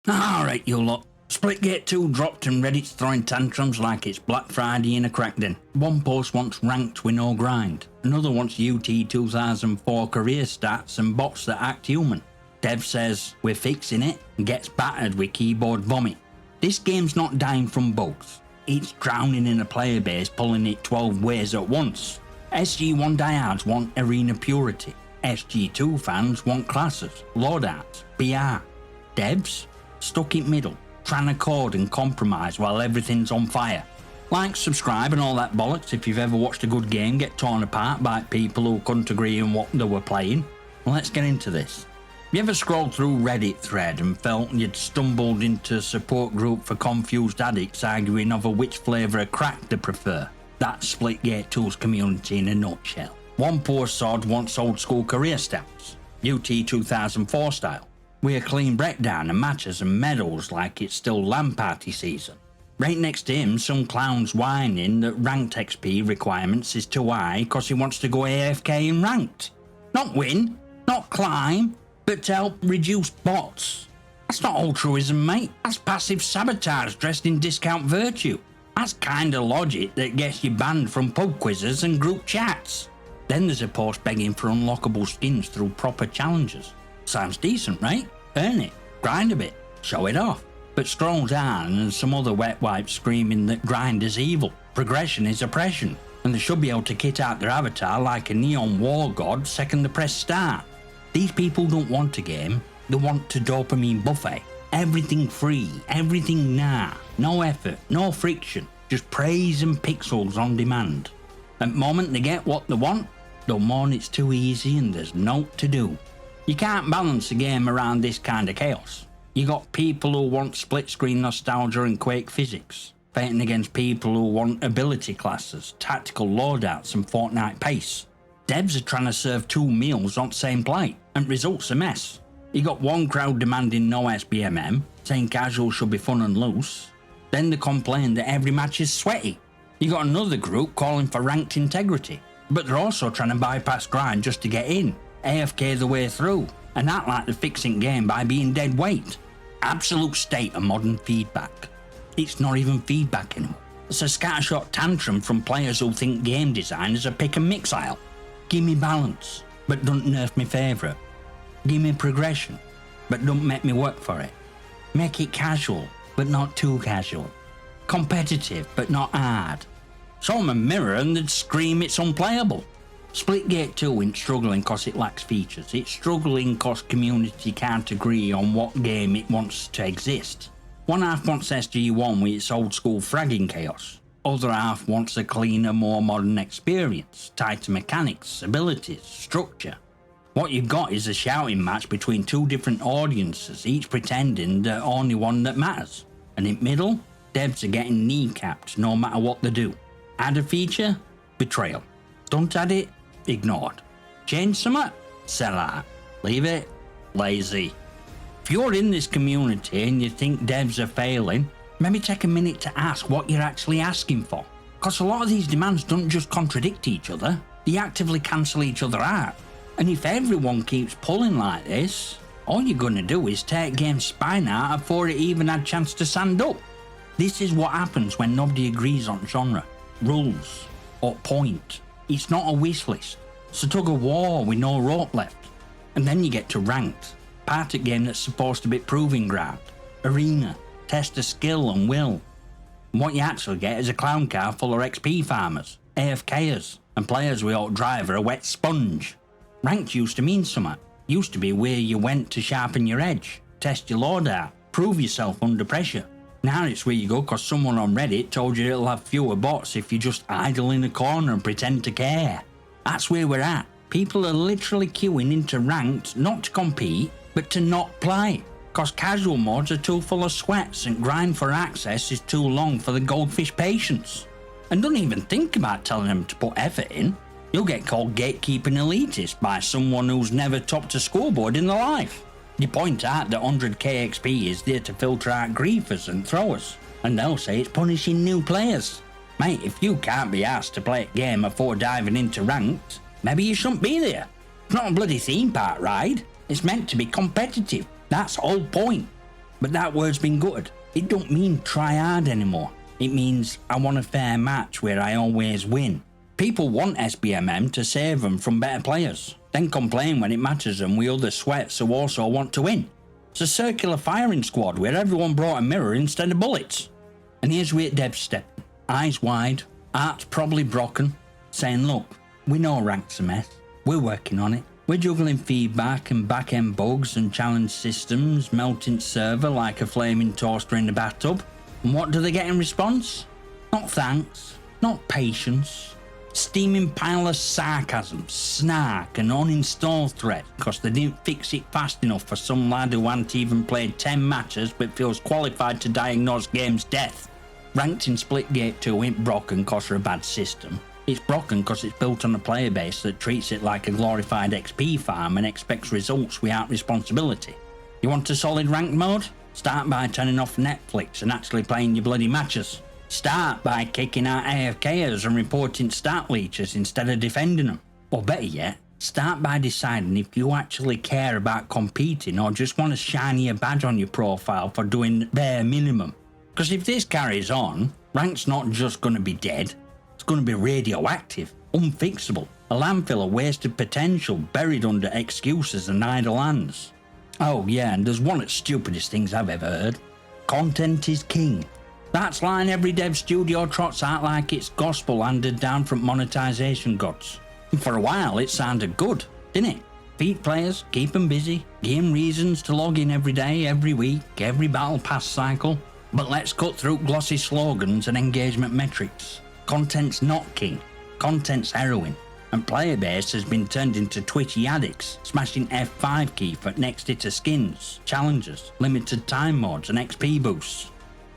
Alright, you lot. Splitgate 2 dropped and Reddit's throwing tantrums like it's Black Friday in a crackdown. One post wants ranked with no grind. Another wants UT 2004 career stats and bots that act human. Dev says we're fixing it and gets battered with keyboard vomit. This game's not dying from bugs. It's drowning in a player base pulling it 12 ways at once. SG1 diehards want arena purity. SG2 fans want classes, loadouts, PR. Devs? Stuck in middle, trying to code and compromise while everything's on fire. Like, subscribe and all that bollocks if you've ever watched a good game get torn apart by people who couldn't agree on what they were playing. Well, let's get into this. You ever scrolled through Reddit thread and felt you'd stumbled into a support group for confused addicts arguing over which flavour of crack they prefer? That's Splitgate 2's community in a nutshell. One poor sod wants old school career stats, UT 2004 style, with a clean breakdown of matches and medals like it's still LAN party season. Right next to him, some clown's whining that ranked XP requirements is too high because he wants to go AFK in ranked. Not win, not climb, but to help reduce bots. That's not altruism, mate. That's passive sabotage dressed in discount virtue. That's kinda logic that gets you banned from pub quizzes and group chats. Then there's a post begging for unlockable skins through proper challenges. Sounds decent, right? Earn it, grind a bit, show it off. But scroll down and some other wet wipes screaming that grind is evil, progression is oppression, and they should be able to kit out their avatar like a neon war god second they press start. These people don't want a game, they want a dopamine buffet. Everything free, everything now, no effort, no friction, just praise and pixels on demand. At the moment they get what they want, they'll moan it's too easy and there's naught to do. You can't balance a game around this kind of chaos. You got people who want split screen nostalgia and Quake physics, fighting against people who want ability classes, tactical loadouts and Fortnite pace. Devs are trying to serve 2 meals on the same plate, and results a mess. You got one crowd demanding no SBMM, saying casual should be fun and loose. Then they complain that every match is sweaty. You got another group calling for ranked integrity, but they're also trying to bypass grind just to get in, AFK the way through, and act like they're fixing game by being dead weight. Absolute state of modern feedback. It's not even feedback anymore. It's a scattershot tantrum from players who think game design is a pick and mix aisle. Give me balance, but don't nerf me favourite. Give me progression, but don't make me work for it. Make it casual, but not too casual. Competitive, but not hard. Show them a mirror and they'd scream it's unplayable. Splitgate 2 ain't struggling cause it lacks features, it's struggling cause community can't agree on what game it wants to exist. One half wants SG1 with its old school fragging chaos. Other half wants a cleaner, more modern experience, tied to mechanics, abilities, structure. What you've got is a shouting match between 2 different audiences, each pretending the only one that matters. And in middle, devs are getting kneecapped no matter what they do. Add a feature? Betrayal. Don't add it? Ignored. Change something? Sell out. Leave it? Lazy. If you're in this community and you think devs are failing, maybe take a minute to ask what you're actually asking for. Cause a lot of these demands don't just contradict each other, they actively cancel each other out. And if everyone keeps pulling like this, all you're gonna do is take game's spine out before it even had a chance to stand up. This is what happens when nobody agrees on genre, rules, or point. It's not a wish list. It's a tug of war with no rope left. And then you get to ranked, part of game that's supposed to be proving ground, arena, test of skill and will. And what you actually get is a clown car full of XP farmers, AFKers, and players without driver a wet sponge. Ranked used to mean something. Used to be where you went to sharpen your edge, test your loadout, prove yourself under pressure. Now it's where you go cause someone on Reddit told you it'll have fewer bots if you just idle in a corner and pretend to care. That's where we're at. People are literally queuing into ranked not to compete, but to not play. Cause casual mods are too full of sweats and grind for access is too long for the goldfish patience. And don't even think about telling them to put effort in. You'll get called gatekeeping elitist by someone who's never topped a scoreboard in their life. You point out that 100k XP is there to filter out griefers and throwers, and they'll say it's punishing new players. Mate, if you can't be asked to play a game before diving into ranked, maybe you shouldn't be there. It's not a bloody theme park ride, it's meant to be competitive, that's the whole point. But that word's been gutted. It don't mean try hard anymore. It means I want a fair match where I always win. People want SBMM to save them from better players, then complain when it matters them with other sweats who also want to win. It's a circular firing squad where everyone brought a mirror instead of bullets. And here's where devs step, eyes wide, hearts probably broken, saying look, we know Rank's a mess, we're working on it. We're juggling feedback and back-end bugs and challenge systems, melting server like a flaming toaster in the bathtub. And what do they get in response? Not thanks, not patience. Steaming pile of sarcasm, snark and uninstall threats because they didn't fix it fast enough for some lad who hadn't even played 10 matches but feels qualified to diagnose game's death. Ranked in Splitgate 2 ain't broken because of a bad system. It's broken because it's built on a player base that treats it like a glorified XP farm and expects results without responsibility. You want a solid ranked mode? Start by turning off Netflix and actually playing your bloody matches. Start by kicking out AFKers and reporting stat leeches instead of defending them. Or better yet, start by deciding if you actually care about competing or just want to shiny a badge on your profile for doing bare minimum. Because if this carries on, Ranked's not just going to be dead. It's going to be radioactive, unfixable, a landfill of wasted potential buried under excuses and idle hands. Oh yeah, and there's one of the stupidest things I've ever heard. Content is king. That's line every dev studio trots out like it's gospel handed down from monetization gods. And for a while it sounded good, didn't it? Feed players, keep them busy, give them reasons to log in every day, every week, every battle pass cycle. But let's cut through glossy slogans and engagement metrics. Content's not king, content's heroin, and player base has been turned into twitchy addicts, smashing F5 key for next hit of skins, challenges, limited time mods and XP boosts.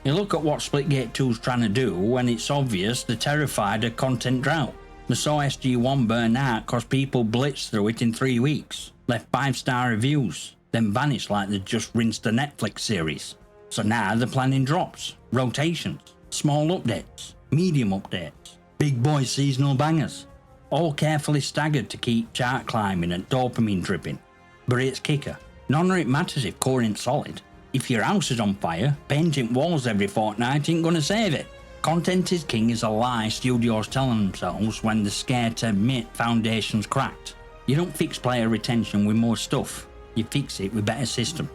You look at what Splitgate 2's trying to do when it's obvious they're terrified of content drought. They saw SG1 burn out cause people blitzed through it in 3 weeks, left 5-star reviews, then vanished like they just rinsed a Netflix series. So now they're planning drops, rotations, small updates, medium updates, big boy seasonal bangers, all carefully staggered to keep chart climbing and dopamine dripping. But it's kicker, none of it matters if core ain't solid. If your house is on fire, painting walls every fortnight ain't gonna save it. Content is king is a lie studios tell themselves when they're scared to admit foundation's cracked. You don't fix player retention with more stuff, you fix it with better systems.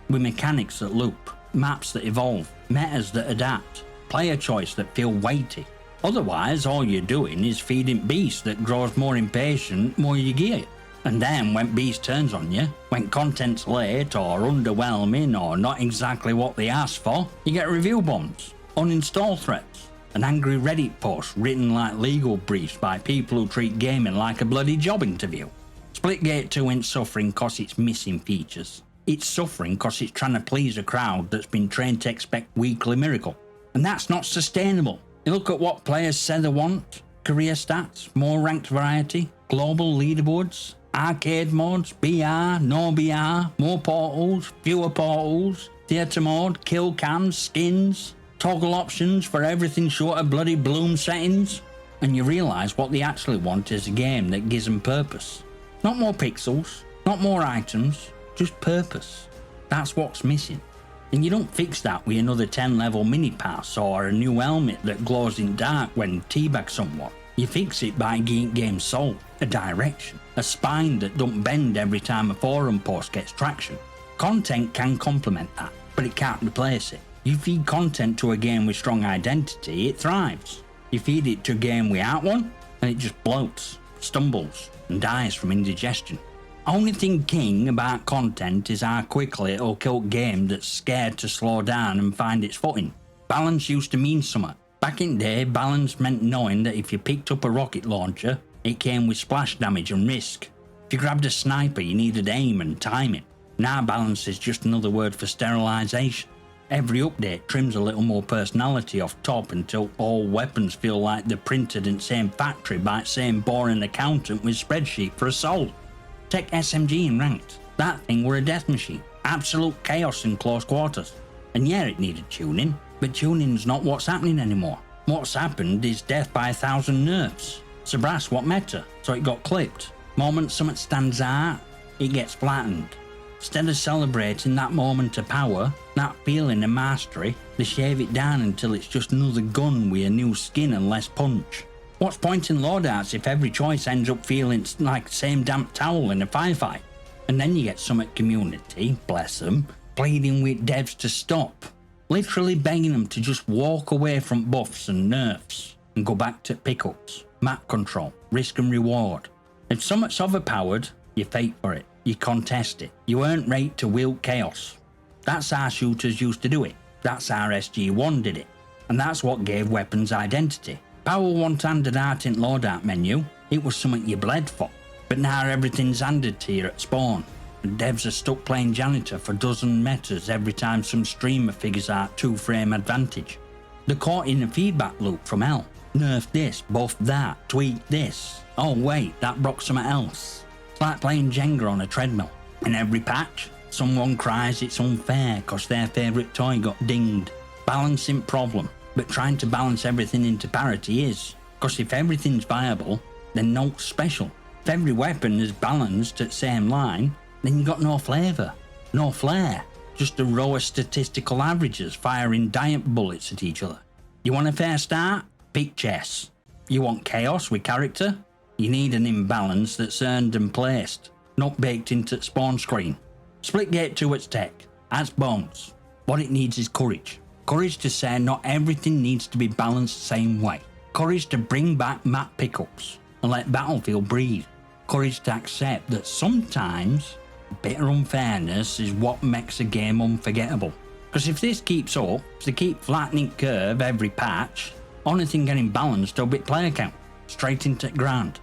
With mechanics that loop, maps that evolve, metas that adapt, player choice that feel weighty. Otherwise, all you're doing is feeding beast that grows more impatient more you gear it. And then when beast turns on you, when content's late or underwhelming or not exactly what they asked for, you get review bombs, uninstall threats, an angry Reddit post written like legal briefs by people who treat gaming like a bloody job interview. Splitgate 2 ain't suffering cause it's missing features. It's suffering cause it's trying to please a crowd that's been trained to expect weekly miracle. And that's not sustainable. You look at what players say they want: career stats, more ranked variety, global leaderboards, arcade modes, BR, no BR, more portals, fewer portals, theatre mode, kill cams, skins, toggle options for everything short of bloody bloom settings. And you realise what they actually want is a game that gives them purpose. Not more pixels, not more items, just purpose. That's what's missing. And you don't fix that with another 10-level mini-pass or a new helmet that glows in dark when teabag someone. You fix it by giving game soul, a direction, a spine that don't bend every time a forum post gets traction. Content can complement that, but it can't replace it. You feed content to a game with strong identity, it thrives. You feed it to a game without one, and it just bloats, stumbles, and dies from indigestion. Only thing king about content is how quickly it'll kill game that's scared to slow down and find its footing. Balance used to mean something. Back in the day, balance meant knowing that if you picked up a rocket launcher, it came with splash damage and risk. If you grabbed a sniper, you needed aim and timing. Now balance is just another word for sterilisation. Every update trims a little more personality off top until all weapons feel like they're printed in the same factory by the same boring accountant with spreadsheet for a soul. Take SMG in Ranked. That thing were a death machine. Absolute chaos in close quarters. And yeah, it needed tuning, but tuning's not what's happening anymore. What's happened is death by 1,000 nerfs. So brass what meta, so it got clipped. Moment something stands out, it gets flattened. Instead of celebrating that moment of power, that feeling of mastery, they shave it down until it's just another gun with a new skin and less punch. What's point in loadouts if every choice ends up feeling like the same damp towel in a firefight? And then you get some at community, bless them, pleading with devs to stop. Literally begging them to just walk away from buffs and nerfs and go back to pickups, map control, risk and reward. If something's overpowered, you fight for it. You contest it. You earn right to wield chaos. That's how shooters used to do it. That's how SG1 did it. And that's what gave weapons identity. Power one-handed art in loadout menu, it was something you bled for. But now everything's handed to you at spawn. And devs are stuck playing janitor for dozen metas every time some streamer figures out 2-frame advantage. They're caught in a feedback loop from hell. Nerf this, buff that, tweak this. Oh wait, that broke something else. It's like playing Jenga on a treadmill. In every patch, someone cries it's unfair cause their favourite toy got dinged. Balancing problem, but trying to balance everything into parity is. Cause if everything's viable, then note's special. If every weapon is balanced at same line, then you got no flavour, no flair. Just a row of statistical averages firing diet bullets at each other. You want a fair start? Pick chess. You want chaos with character? You need an imbalance that's earned and placed, not baked into the spawn screen. Splitgate to its tech, adds bones. What it needs is courage. Courage to say not everything needs to be balanced the same way. Courage to bring back map pickups and let Battlefield breathe. Courage to accept that sometimes a bit of unfairness is what makes a game unforgettable. Because if this keeps up, if they keep flattening curve every patch, only thing getting balanced will be player count, straight into the ground.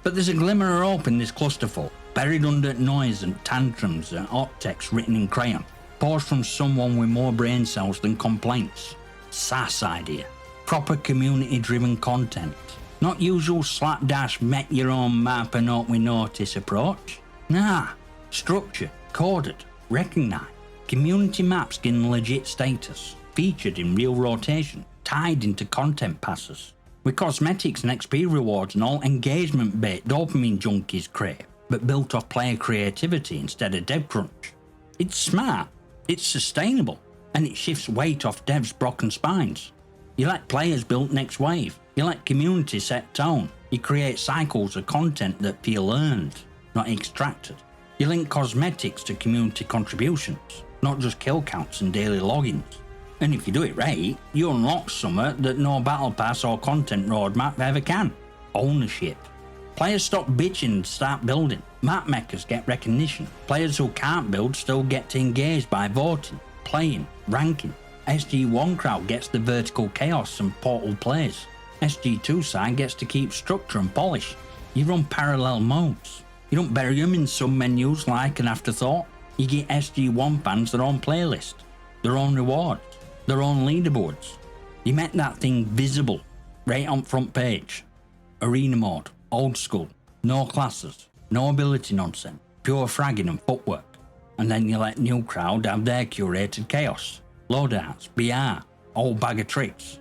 But there's a glimmer of hope in this clusterfuck, buried under noise and tantrums and hot text written in crayon, paused from someone with more brain cells than complaints. SASS Idea. Proper community-driven content. Not usual slapdash make your own map and hope we notice approach. Nah, structured, coded, recognised. Community maps getting legit status, featured in real rotation, tied into content passes. With cosmetics and XP rewards and all engagement bait dopamine junkies crave, but built off player creativity instead of dev crunch. It's smart, it's sustainable, and it shifts weight off devs' broken spines. You let players build next wave, you let community set tone, you create cycles of content that feel earned, not extracted. You link cosmetics to community contributions, not just kill counts and daily logins. And if you do it right, you unlock something that no battle pass or content roadmap ever can. Ownership. Players stop bitching and start building. Map makers get recognition. Players who can't build still get to engage by voting, playing, ranking. SG1 crowd gets the vertical chaos and portal plays. SG2 side gets to keep structure and polish. You run parallel modes. You don't bury them in some menus like an afterthought. You get SG1 fans their own playlist, their own rewards, their own leaderboards. You make that thing visible, right on front page. Arena mode, old school, no classes, no ability nonsense, pure fragging and footwork. And then you let new crowd have their curated chaos, loadouts, BR, old bag of tricks.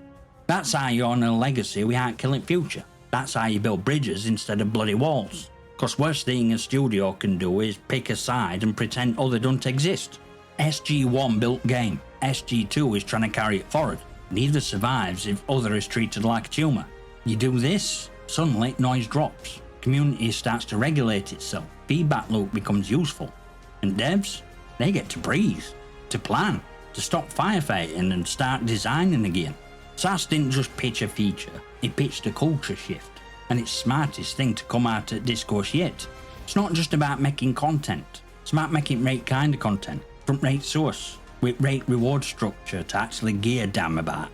That's how you own a legacy we aren't killing future. That's how you build bridges instead of bloody walls. Cause worst thing a studio can do is pick a side and pretend other don't exist. SG1 built game, SG2 is trying to carry it forward. Neither survives if other is treated like a tumour. You do this, suddenly noise drops. Community starts to regulate itself, feedback loop becomes useful. And devs, they get to breathe, to plan, to stop firefighting and start designing again. SASS didn't just pitch a feature, it pitched a culture shift. And it's smartest thing to come out at discourse yet. It's not just about making content, it's about making right kind of content, from right source, with right reward structure to actually gear damn about.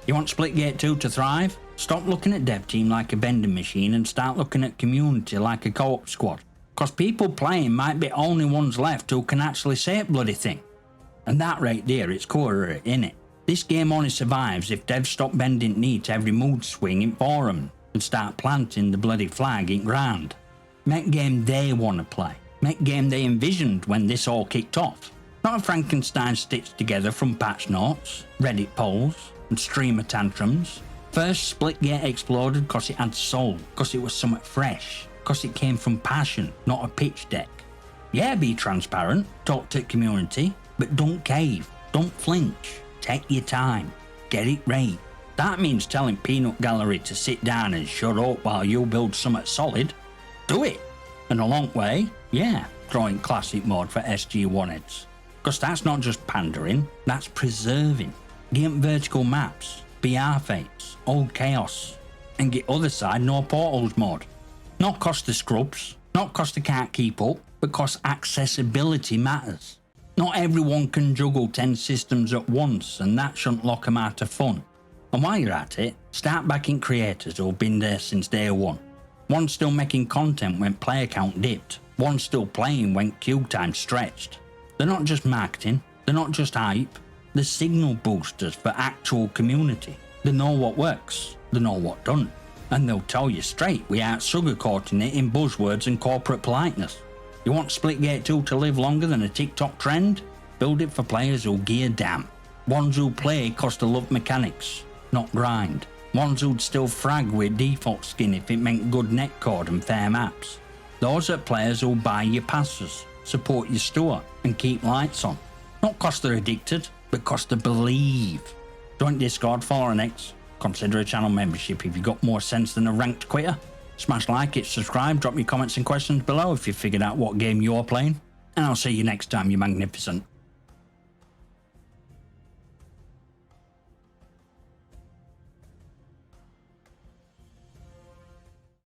You want Splitgate 2 to thrive? Stop looking at dev team like a vending machine and start looking at community like a co-op squad. Cause people playing might be only ones left who can actually say a bloody thing. And that right there, it's core innit? This game only survives if devs stop bending knee to every mood swing in forum and start planting the bloody flag in ground. Make game they want to play. Make game they envisioned when this all kicked off. Not a Frankenstein stitched together from patch notes, Reddit polls, and streamer tantrums. First, Splitgate exploded cause it had soul, cause it was something fresh, cause it came from passion, not a pitch deck. Yeah, be transparent, talk to the community, but don't cave, don't flinch, take your time, get it right. That means telling Peanut Gallery to sit down and shut up while you build something solid. Do it! And along the way, yeah, throw in classic mode for SG1 heads. Cause that's not just pandering, that's preserving. Get vertical maps, BR fates, old chaos, and get other side no portals mod. Not cost the scrubs, not cost they can't keep up, but cost accessibility matters. Not everyone can juggle 10 systems at once, and that shouldn't lock them out of fun. And while you're at it, start backing creators who've been there since day one. One still making content when player count dipped, one still playing when queue time stretched. They're not just marketing, they're not just hype, they're signal boosters for actual community. They know what works, they know what don't, and they'll tell you straight without sugarcoating it in buzzwords and corporate politeness. You want Splitgate 2 to live longer than a TikTok trend? Build it for players who gear damn. Ones who play cause they love mechanics, not grind. Ones who'd still frag with default skin if it meant good netcode and fair maps. Those are players who'll buy your passes, support your store, and keep lights on. Not cause they're addicted, but cause they believe. Join Discord, follow our next. Consider a channel membership if you've got more sense than a ranked quitter. Smash like it, subscribe, drop your comments and questions below if you figured out what game you're playing. And I'll see you next time, you magnificent.